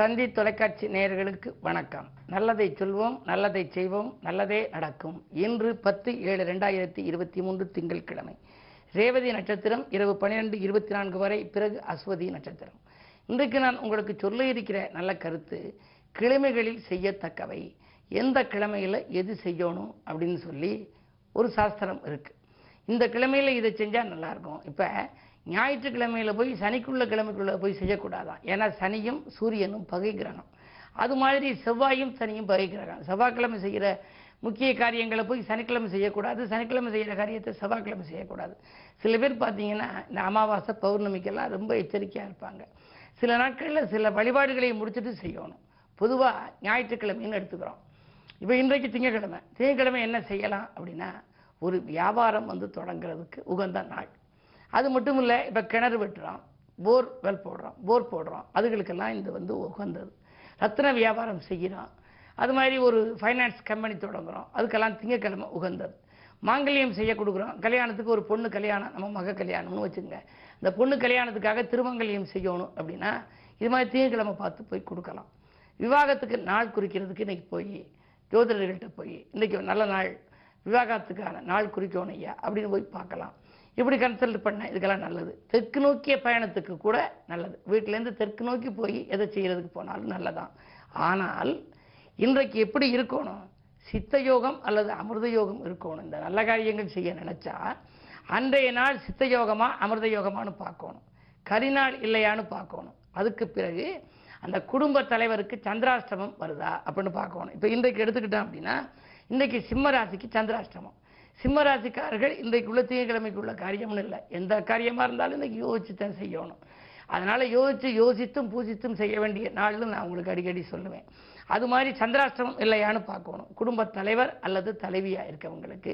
தந்தி தொலைக்காட்சி நேயர்களுக்கு வணக்கம். நல்லதை சொல்வோம், நல்லதை செய்வோம், நல்லதே நடக்கும். இன்று 10/7/2023 திங்கட்கிழமை. ரேவதி நட்சத்திரம் இரவு 12:24 வரை, பிறகு அஸ்வதி நட்சத்திரம். இன்றைக்கு நான் உங்களுக்கு சொல்ல இருக்கிற நல்ல கருத்து, கிழமைகளில் செய்யத்தக்கவை. எந்த கிழமையில் எது செய்யணும் அப்படின்னு சொல்லி ஒரு சாஸ்திரம் இருக்குது. இந்த கிழமையில் இதை செஞ்சால் நல்லாயிருக்கும். இப்போ ஞாயிற்றுக்கிழமையில் போய் சனிக்குள்ள கிழமைக்குள்ளே போய் செய்யக்கூடாதான். ஏன்னா சனியும் சூரியனும் பகை கிரகம். அது மாதிரி செவ்வாயும் சனியும் பகை கிரகம். செவ்வாய்க்கிழமை செய்கிற முக்கிய காரியங்களை போய் சனிக்கிழமை செய்யக்கூடாது, சனிக்கிழமை செய்கிற காரியத்தை செவ்வாய்க்கிழமை செய்யக்கூடாது. சில பேர் பார்த்தீங்கன்னா இந்த அமாவாசை பௌர்ணமிக்கெல்லாம் ரொம்ப எச்சரிக்கையாக இருப்பாங்க. சில நாட்களில் சில வழிபாடுகளை முடிச்சுட்டு செய்யணும். பொதுவாக ஞாயிற்றுக்கிழமைன்னு எடுத்துக்கிறோம். இப்போ இன்றைக்கு திங்கட்கிழமை என்ன செய்யலாம் அப்படின்னா, ஒரு வியாபாரம் தொடங்குறதுக்கு உகந்த நாள். அது மட்டும் இல்லை, இப்போ கிணறு வெட்டுறோம், போர் போடுறோம், அதுகளுக்கெல்லாம் இது உகந்தது. ரத்தின வியாபாரம் செய்கிறோம், அது மாதிரி ஒரு ஃபைனான்ஸ் கம்பெனி தொடங்குகிறோம், அதுக்கெல்லாம் திங்கக்கிழமை உகந்தது. மாங்கல்யம் செய்ய கொடுக்குறோம், கல்யாணத்துக்கு ஒரு பொண்ணு கல்யாணம், நம்ம மக கல்யாணம்னு வச்சுங்க, இந்த பொண்ணு கல்யாணத்துக்காக திருமங்கல்யம் செய்யணும் அப்படின்னா இது மாதிரி திங்கக்கிழமை பார்த்து போய் கொடுக்கலாம். விவாகத்துக்கு நாள் குறிக்கிறதுக்கு இன்றைக்கி போய் ஜோதிடர்கள்ட்ட போய் இன்றைக்கி நல்ல நாள், விவாகத்துக்கான நாள் குறிக்கணும் ஐயா அப்படின்னு போய் பார்க்கலாம். இப்படி கன்சல்ட் பண்ண இதுக்கெல்லாம் நல்லது. தெற்கு நோக்கிய பயணத்துக்கு கூட நல்லது. வீட்டிலேருந்து தெற்கு நோக்கி போய் எதை செய்கிறதுக்கு போனாலும் நல்லதான். ஆனால் இன்றைக்கு எப்படி இருக்கணும், சித்த யோகம் அல்லது அமிர்த யோகம் இருக்கணும். இந்த நல்ல காரியங்கள் செய்ய நினச்சா அன்றைய நாள் சித்த யோகமா அமிர்த யோகமானு பார்க்கணும், கரிநாள் இல்லையான்னு பார்க்கணும். அதுக்கு பிறகு அந்த குடும்ப தலைவருக்கு சந்திராஷ்டமம் வருதா அப்படின்னு பார்க்கணும். இப்போ இன்றைக்கு எடுத்துக்கிட்டோம் அப்படின்னா, இன்றைக்கி சிம்ம ராசிக்கு சந்திராஷ்டமம். சிம்மராசிக்காரர்கள் இன்றைக்குள்ள திங்கட்கிழமைக்குள்ள காரியம்னு இல்லை, எந்த காரியமாக இருந்தாலும் இன்றைக்கி யோசிச்சு தான் செய்யணும். அதனால் யோசித்தும் பூஜித்தும் செய்ய வேண்டிய நாள்னு நான் உங்களுக்கு அடிக்கடி சொல்லுவேன். அது மாதிரி சந்திராஷ்டமம் இல்லையான்னு பார்க்கணும். குடும்ப தலைவர் அல்லது தலைவியாக இருக்கவங்களுக்கு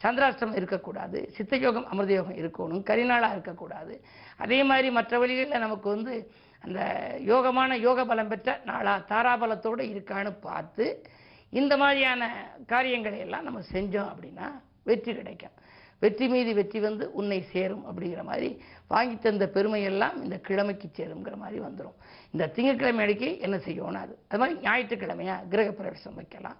சந்திராஷ்டமம் இருக்கக்கூடாது, சித்தயோகம் அமிர்த யோகம் இருக்கணும், கரிநாளாக இருக்கக்கூடாது. அதே மாதிரி மற்ற வழிகளில் நமக்கு அந்த யோகமான யோக பலம் பெற்ற நாளாக தாராபலத்தோடு இருக்கான்னு பார்த்து இந்த மாதிரியான காரியங்களை எல்லாம் நம்ம செஞ்சோம் அப்படின்னா வெற்றி கிடைக்கும். வெற்றி மீது வெற்றி உன்னை சேரும் அப்படிங்கிற மாதிரி வாங்கி தந்த பெருமையெல்லாம் இந்த கிழமைக்கு சேருங்கிற மாதிரி வந்துடும். இந்த திங்கட்கிழமை அன்னைக்கு என்ன செய்யணும், அது மாதிரி ஞாயிற்றுக்கிழமையா கிரக பிரவேசம் வைக்கலாம்,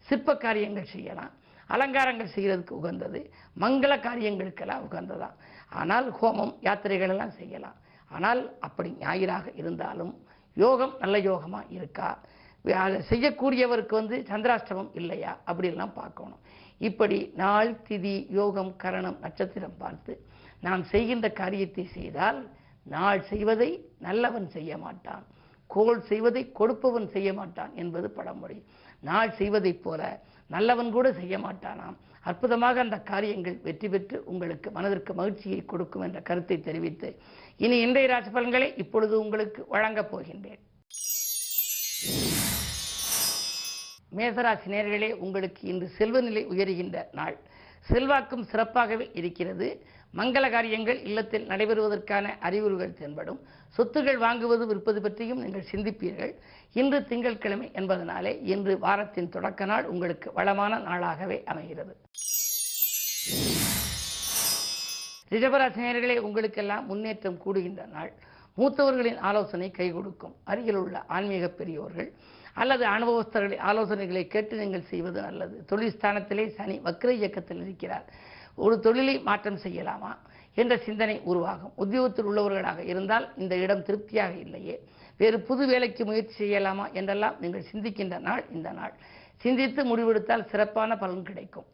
சிற்ப காரியங்கள் செய்யலாம், அலங்காரங்கள் செய்கிறதுக்கு உகந்தது, மங்கள காரியங்களுக்கெல்லாம் உகந்ததான். ஆனால் ஹோமம் யாத்திரைகள் எல்லாம் செய்யலாம். ஆனால் அப்படி ஞாயிறாக இருந்தாலும் யோகம் நல்ல யோகமாக இருக்கா, அதை செய்யக்கூடியவருக்கு சந்திராஷ்டமம் இல்லையா அப்படிலாம் பார்க்கணும். இப்படி நாள் திதி யோகம் கரணம் நட்சத்திரம் பார்த்து நாம் செய்கின்ற காரியத்தை செய்தால், நாள் செய்வதை நல்லவன் செய்ய மாட்டான், கோள் செய்வதை கொடுப்பவன் செய்ய மாட்டான் என்பது பழமொழி. நாள் செய்வதைப் போல நல்லவன் கூட செய்ய மாட்டானாம். அற்புதமாக அந்த காரியங்கள் வெற்றி பெற்று உங்களுக்கு மனதிற்கு மகிழ்ச்சியை கொடுக்கும் என்ற கருத்தை தெரிவித்து இனி இன்றைய ராசி பலன்களை இப்பொழுது உங்களுக்கு வழங்கப் போகின்றேன். மேசராசி நேயர்களே, உங்களுக்கு இன்று செல்வ நிலை உயர்கின்ற நாள். செல்வாக்கும் சிறப்பாகவே இருக்கிறது. மங்கள காரியங்கள் இல்லத்தில் நடைபெறுவதற்கான அறிகுறிகள் தென்படும். சொத்துகள் வாங்குவது விற்பது பற்றியும் நீங்கள் சிந்திப்பீர்கள். இன்று திங்கட்கிழமை என்பதனாலே இன்று வாரத்தின் தொடக்க நாள் உங்களுக்கு வளமான நாளாகவே அமைகிறது. ரிஷபராசி நேயர்களே, உங்களுக்கெல்லாம் முன்னேற்றம் கூடுகின்ற நாள். மூத்தவர்களின் ஆலோசனை கை கொடுக்கும். அருகில் உள்ள ஆன்மீக பெரியோர்கள் அல்லது அனுபவஸ்தர்களின் ஆலோசனைகளை கேட்டு நீங்கள் செய்வது நல்லது. தொழில் ஸ்தானத்திலே சனி வக்ர இயக்கத்தில் இருக்கிறார். ஒரு தொழிலை மாற்றம் செய்யலாமா என்ற சிந்தனை உருவாகும். உத்தியோகத்தில் உள்ளவர்களாக இருந்தால் இந்த இடம் திருப்தியாக இல்லையே, வேறு புது வேலைக்கு முயற்சி செய்யலாமா என்றெல்லாம் நீங்கள் சிந்திக்கின்ற நாள் இந்த நாள். சிந்தித்து முடிவெடுத்தால் சிறப்பான பலன் கிடைக்கும்.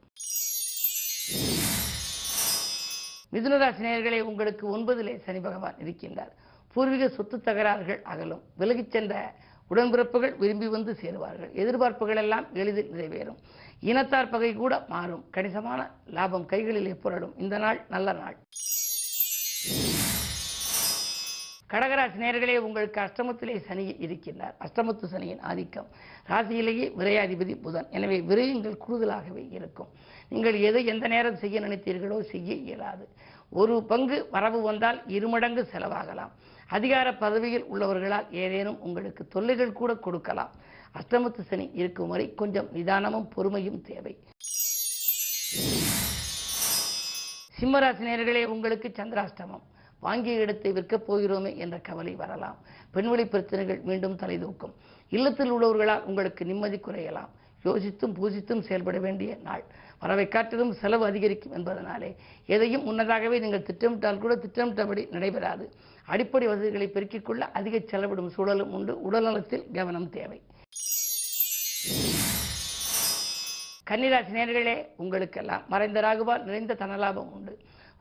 மிதுனராசி நேயர்களே, உங்களுக்கு 9லே சனி பகவான் இருக்கின்றார். பூர்வீக சொத்து தகராறுகள் அகலும். விலகிச் சென்ற உடன்பிறப்புகள் விரும்பி சேருவார்கள். எதிர்பார்ப்புகள் எல்லாம் எளிதில் நிறைவேறும். இனத்தார் பகை கூட மாறும். கணிசமான லாபம் கைகளிலே புரளும். இந்த நாள் நல்ல நாள். கடகராசி நேயர்களே, உங்களுக்கு அஷ்டமத்திலே சனி இருக்கின்றார். அஷ்டமத்து சனியின் ஆதிக்கம். ராசியிலேயே விரையாதிபதி புதன். எனவே விரயங்கள் கூடுதலாகவே இருக்கும். நீங்கள் எதை எந்த நேரம் செய்ய நினைத்தீர்களோ செய்ய இயலாது. ஒரு பங்கு வரவு வந்தால் 2 மடங்கு செலவாகலாம். அதிகார பதவியில் உள்ளவர்களால் ஏதேனும் உங்களுக்கு தொல்லைகள் கூட கொடுக்கலாம். அஷ்டமத்து சனி இருக்கும் வரை கொஞ்சம் நிதானமும் பொறுமையும் தேவை. சிம்மராசி நேயர்களே, உங்களுக்கு சந்திராஷ்டமம். வாங்கிய இடத்தை விற்கப் போகிறோமே என்ற கவலை வரலாம். பெண்வழி பிரச்சனைகள் மீண்டும் தலைதூக்கும். இல்லத்தில் உள்ளவர்களால் உங்களுக்கு நிம்மதி குறையலாம். யோசித்தும் பூசித்தும் செயல்பட வேண்டிய நாள். வரவை காட்டிலும் செலவு அதிகரிக்கும் என்பதனாலே எதையும் முன்னதாகவே நீங்கள் திட்டமிட்டால் கூட திட்டமிட்டபடி நடைபெறாது. அடிப்படை வசதிகளை பெருக்கிக் கொள்ள அதிக செலவிடும் சூழலும் உண்டு. உடல்நலத்தில் கவனம் தேவை. கன்னிராசி நேயர்களே, உங்களுக்கெல்லாம் மறைந்த ராகுவால் நிறைந்த தனலாபம் உண்டு.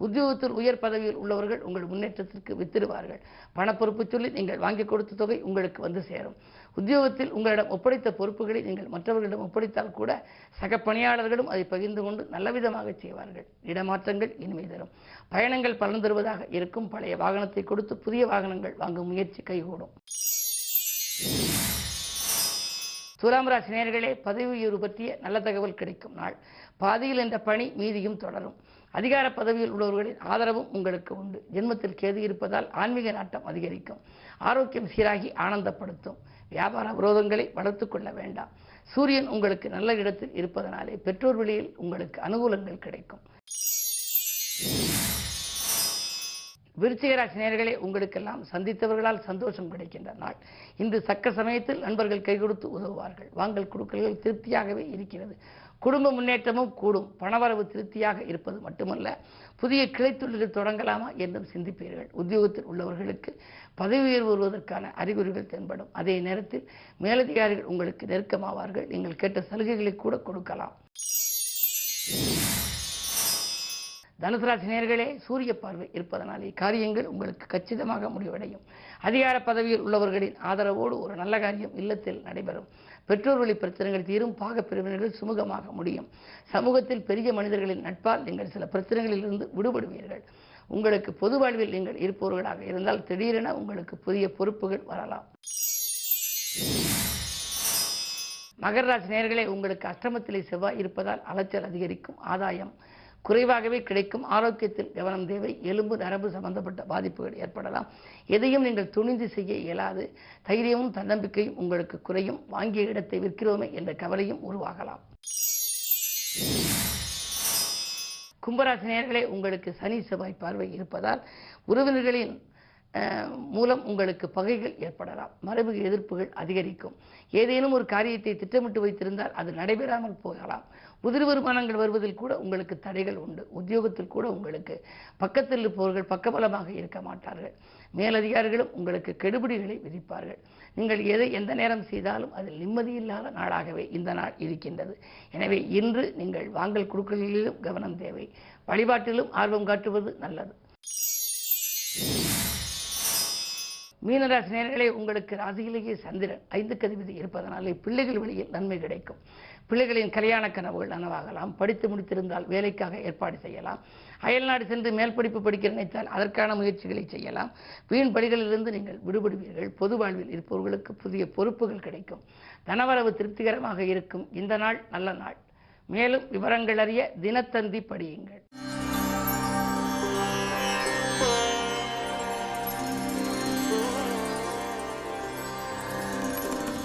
உத்தியோகத்தில் உயர் பதவியில் உள்ளவர்கள் உங்கள் முன்னேற்றத்திற்கு வித்திடுவார்கள். பணப்பொறுப்பு சொல்லி நீங்கள் வாங்கி கொடுத்த தொகை உங்களுக்கு வந்து சேரும். உத்தியோகத்தில் உங்களிடம் ஒப்படைத்த பொறுப்புகளை நீங்கள் மற்றவர்களிடம் ஒப்படைத்தால் கூட சக பணியாளர்களும் அதை பகிர்ந்து கொண்டு நல்லவிதமாக செய்வார்கள். இடமாற்றங்கள் இனிமை தரும். பயணங்கள் பலன் தருவதாக இருக்கும். பழைய வாகனத்தை கொடுத்து புதிய வாகனங்கள் வாங்கும் முயற்சி கைகூடும். துலாம் ராசி நேயர்களே, பதவி உயர்வு பற்றிய நல்ல தகவல் கிடைக்கும் நாள். பாதியில் என்ற பணி மீதியும் தொடரும். அதிகார பதவியில் உள்ளவர்களின் ஆதரவும் உங்களுக்கு உண்டு. ஜென்மத்தில் கேது இருப்பதால் ஆன்மீக நாட்டம் அதிகரிக்கும். ஆரோக்கியம் சீராகி ஆனந்தப்படுத்தும். வியாபார விரோதங்களை வளர்த்து கொள்ள வேண்டாம். சூரியன் உங்களுக்கு நல்ல இடத்தில் இருப்பதனாலே பெற்றோர் வழியில் உங்களுக்கு அனுகூலங்கள் கிடைக்கும். விருச்சிக ராசி நேயர்களே, உங்களுக்கெல்லாம் சந்தித்தவர்களால் சந்தோஷம் கிடைக்கின்ற நாள். இன்று தக்க சமயத்தில் நண்பர்கள் கை கொடுத்து உதவுவார்கள். வாங்கல் கொடுக்கல்கள் திருப்தியாகவே இருக்கிறது. குடும்ப முன்னேற்றமும் கூடும். பணவரவு திருப்தியாக இருப்பது மட்டுமல்ல, புதிய கிளைத்தொழில்கள் தொடங்கலாமா என்றும் சிந்திப்பீர்கள். உத்தியோகத்தில் உள்ளவர்களுக்கு பதவி உயர்வு வருவதற்கான அறிகுறிகள் தென்படும். அதே நேரத்தில் மேலதிகாரிகள் உங்களுக்கு நெருக்கமாவார்கள். நீங்கள் கேட்ட சலுகைகளை கூட கொடுக்கலாம். தனுசு ராசி நேயர்களே, சூரிய பார்வை இருப்பதனாலே காரியங்கள் உங்களுக்கு கச்சிதமாக முடிவடையும். அதிகார பதவியில் உள்ளவர்களின் ஆதரவோடு ஒரு நல்ல காரியம் இல்லத்தில் நடைபெறும். பெற்றோர் வழி பிரச்சனைகள் தீரும். பாக பிரிவினர்கள் சுமூகமாக முடியும். சமூகத்தில் பெரிய மனிதர்களின் நட்பால் நீங்கள் சில பிரச்சனைகளிலிருந்து விடுபடுவீர்கள். உங்களுக்கு பொது வாழ்வில் நீங்கள் இருப்பவர்களாக இருந்தால் திடீரென உங்களுக்கு புதிய பொறுப்புகள் வரலாம். மகர ராசி நேயர்களே, உங்களுக்கு அஷ்டமத்திலே செவ்வாய் இருப்பதால் அலைச்சல் அதிகரிக்கும். ஆதாயம் குறைவாகவே கிடைக்கும். ஆரோக்கியத்தில் கவனம் தேவை. எலும்பு நரம்பு சம்பந்தப்பட்ட பாதிப்புகள் ஏற்படலாம். எதையும் நீங்கள் துணிந்து செய்ய இயலாது. தைரியமும் தன்னம்பிக்கையும் உங்களுக்கு குறையும். வாங்கிய இடத்தை விற்கிறோமே என்ற கவலையும் உருவாகலாம். கும்பராசி நேயர்களே, உங்களுக்கு சனி செவ்வாய் பார்வை இருப்பதால் உறவினர்களின் மூலம் உங்களுக்கு பகைகள் ஏற்படலாம். மரபு எதிர்ப்புகள் அதிகரிக்கும். ஏதேனும் ஒரு காரியத்தை திட்டமிட்டு வைத்திருந்தால் அது நடைபெறாமல் போகலாம். உதிரி வருமானங்கள் வருவதில் கூட உங்களுக்கு தடைகள் உண்டு. உத்தியோகத்தில் கூட உங்களுக்கு பக்கத்தில் இருப்பவர்கள் பக்கபலமாக இருக்க மாட்டார்கள். மேலதிகாரிகளும் உங்களுக்கு கெடுபிடிகளை விதிப்பார்கள். நீங்கள் எந்த நேரம் செய்தாலும் அதில் நிம்மதியில்லாத நாளாகவே இந்த நாள் இருக்கின்றது. எனவே இன்று நீங்கள் வாங்கல் கொடுக்கலிலும் கவனம் தேவை. வழிபாட்டிலும் ஆர்வம் காட்டுவது நல்லது. மீனராசி நேயர்களே, உங்களுக்கு ராசியிலேயே சந்திரன் 5க்கு அதிபதி இருப்பதனாலே பிள்ளைகள் வழியில் நன்மை கிடைக்கும். பிள்ளைகளின் கல்யாண கனவுகள் நனவாகலாம். படித்து முடித்திருந்தால் வேலைக்காக ஏற்பாடு செய்யலாம். அயல்நாடு சென்று மேல் படிப்பு படிக்க நினைத்தால் அதற்கான முயற்சிகளை செய்யலாம். வீண் படிகளிலிருந்து நீங்கள் விடுபடுவீர்கள். பொது வாழ்வில் இருப்பவர்களுக்கு புதிய பொறுப்புகள் கிடைக்கும். தனவரவு திருப்திகரமாக இருக்கும். இந்த நாள் நல்ல நாள். மேலும் விவரங்கள் அறிய தினத்தந்தி படியுங்கள்.